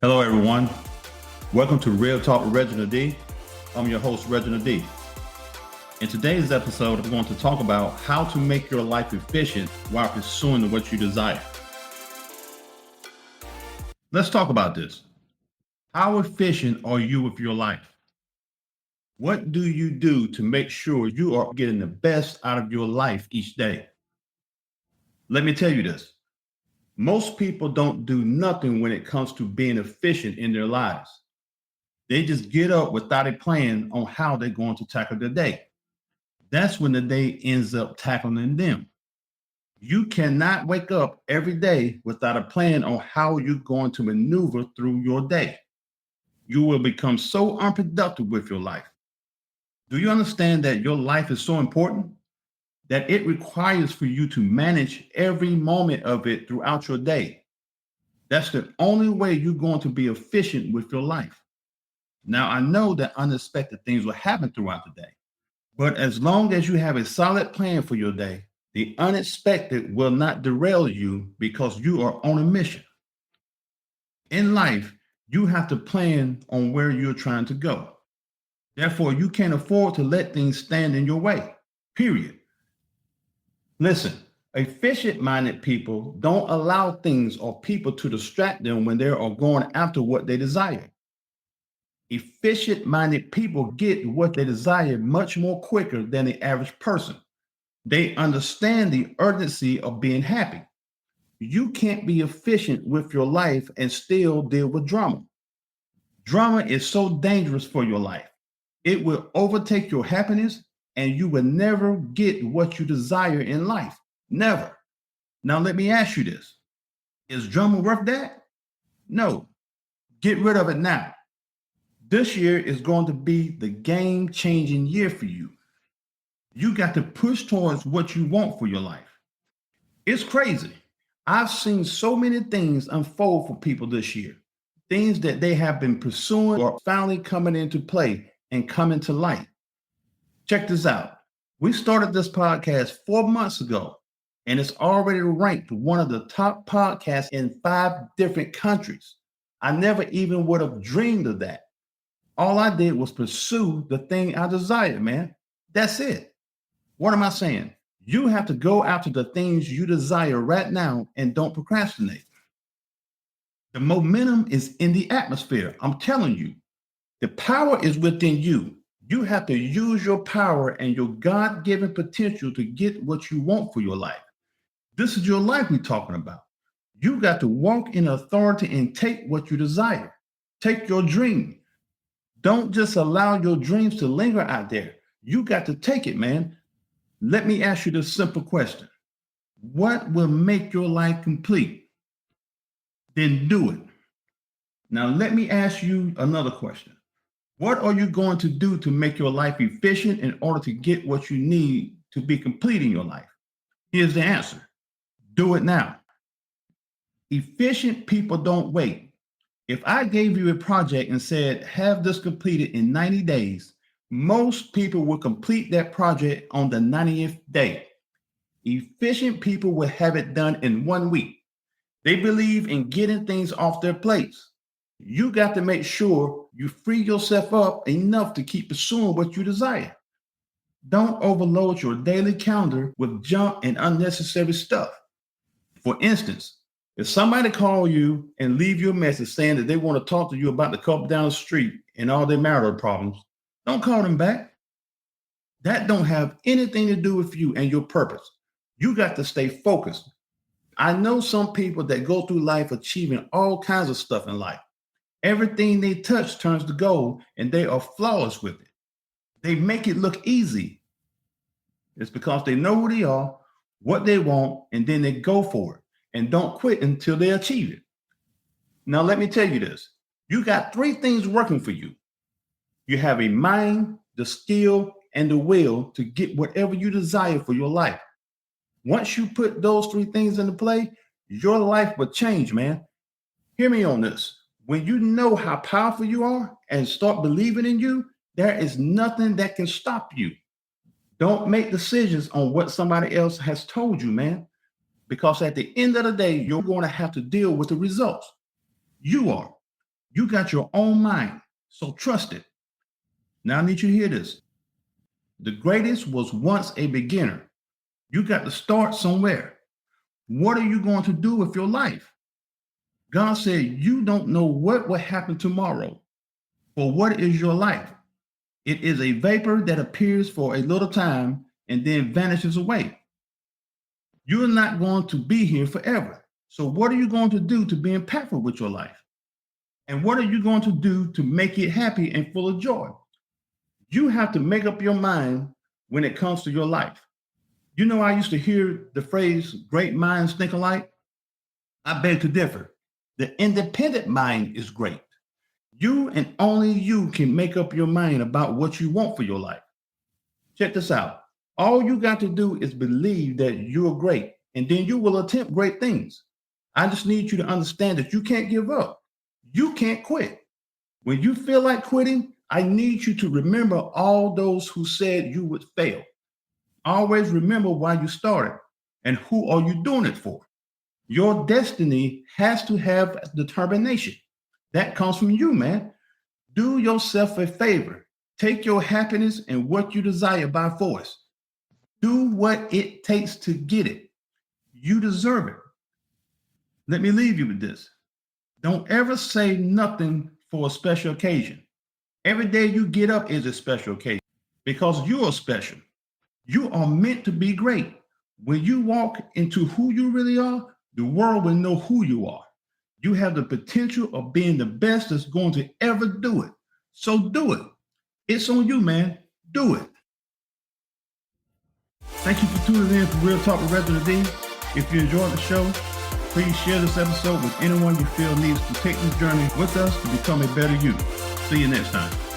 Hello, everyone. Welcome to Real Talk with Reginald D. I'm your host, Reginald D. In today's episode, we're going to talk about how to make your life efficient while pursuing what you desire. Let's talk about this. How efficient are you with your life? What do you do to make sure you are getting the best out of your life each day? Let me tell you this. Most people don't do nothing when it comes to being efficient in their lives. They just get up without a plan on how they're going to tackle their day. That's when the day ends up tackling them. You cannot wake up every day without a plan on how you're going to maneuver through your day. You will become so unproductive with your life. Do you understand that your life is so important that it requires for you to manage every moment of it throughout your day? That's the only way you're going to be efficient with your life. Now, I know that unexpected things will happen throughout the day, but as long as you have a solid plan for your day, the unexpected will not derail you because you are on a mission. In life, you have to plan on where you're trying to go. Therefore, you can't afford to let things stand in your way, period. Listen, efficient-minded people don't allow things or people to distract them when they are going after what they desire. Efficient-minded people get what they desire much more quicker than the average person. They understand the urgency of being happy. You can't be efficient with your life and still deal with drama. Drama is so dangerous for your life. It will overtake your happiness and you will never get what you desire in life. Never. Now, let me ask you this. Is drama worth that? No. Get rid of it now. This year is going to be the game-changing year for you. You got to push towards what you want for your life. It's crazy. I've seen so many things unfold for people this year. Things that they have been pursuing are finally coming into play and coming to light. Check this out. We started this podcast 4 months ago, and it's already ranked one of the top podcasts in 5 different countries. I never even would have dreamed of that. All I did was pursue the thing I desired, man. That's it. What am I saying? You have to go after the things you desire right now and don't procrastinate. The momentum is in the atmosphere. I'm telling you, the power is within you. You have to use your power and your God-given potential to get what you want for your life. This is your life we're talking about. You got to walk in authority and take what you desire. Take your dream. Don't just allow your dreams to linger out there. You got to take it, man. Let me ask you this simple question. What will make your life complete? Then do it. Now, let me ask you another question. What are you going to do to make your life efficient in order to get what you need to be complete in your life? Here's the answer. Do it now. Efficient people don't wait. If I gave you a project and said, have this completed in 90 days, most people will complete that project on the 90th day. Efficient people will have it done in 1 week. They believe in getting things off their plates. You got to make sure you free yourself up enough to keep pursuing what you desire. Don't overload your daily calendar with junk and unnecessary stuff. For instance, if somebody call you and leave you a message saying that they want to talk to you about the couple down the street and all their marital problems, don't call them back. That don't have anything to do with you and your purpose. You got to stay focused. I know some people that go through life achieving all kinds of stuff in life. Everything they touch turns to gold and they are flawless with it. They make it look easy. It's because they know who they are, what they want, and then they go for it and don't quit until they achieve it. Now, let me tell you this. You got 3 things working for you. You have a mind, the skill, and the will to get whatever you desire for your life. Once you put those 3 things into play, your life will change, man. Hear me on this. When you know how powerful you are and start believing in you, there is nothing that can stop you. Don't make decisions on what somebody else has told you, man, because at the end of the day, you're going to have to deal with the results. You are. You got your own mind, so trust it. Now I need you to hear this. The greatest was once a beginner. You got to start somewhere. What are you going to do with your life? God said you don't know what will happen tomorrow. For what is your life? It is a vapor that appears for a little time and then vanishes away. You're not going to be here forever. So what are you going to do to be impactful with your life? And what are you going to do to make it happy and full of joy? You have to make up your mind when it comes to your life. You know, I used to hear the phrase, great minds think alike. I beg to differ. The independent mind is great. You and only you can make up your mind about what you want for your life. Check this out. All you got to do is believe that you're great, and then you will attempt great things. I just need you to understand that you can't give up. You can't quit. When you feel like quitting, I need you to remember all those who said you would fail. Always remember why you started and who are you doing it for. Your destiny has to have determination. That comes from you, man. Do yourself a favor. Take your happiness and what you desire by force. Do what it takes to get it. You deserve it. Let me leave you with this. Don't ever say nothing for a special occasion. Every day you get up is a special occasion because you are special. You are meant to be great. When you walk into who you really are, the world will know who you are. You have the potential of being the best that's going to ever do it. So do it. It's on you, man. Do it. Thank you for tuning in for Real Talk with Reginald D. If you enjoyed the show, please share this episode with anyone you feel needs to take this journey with us to become a better you. See you next time.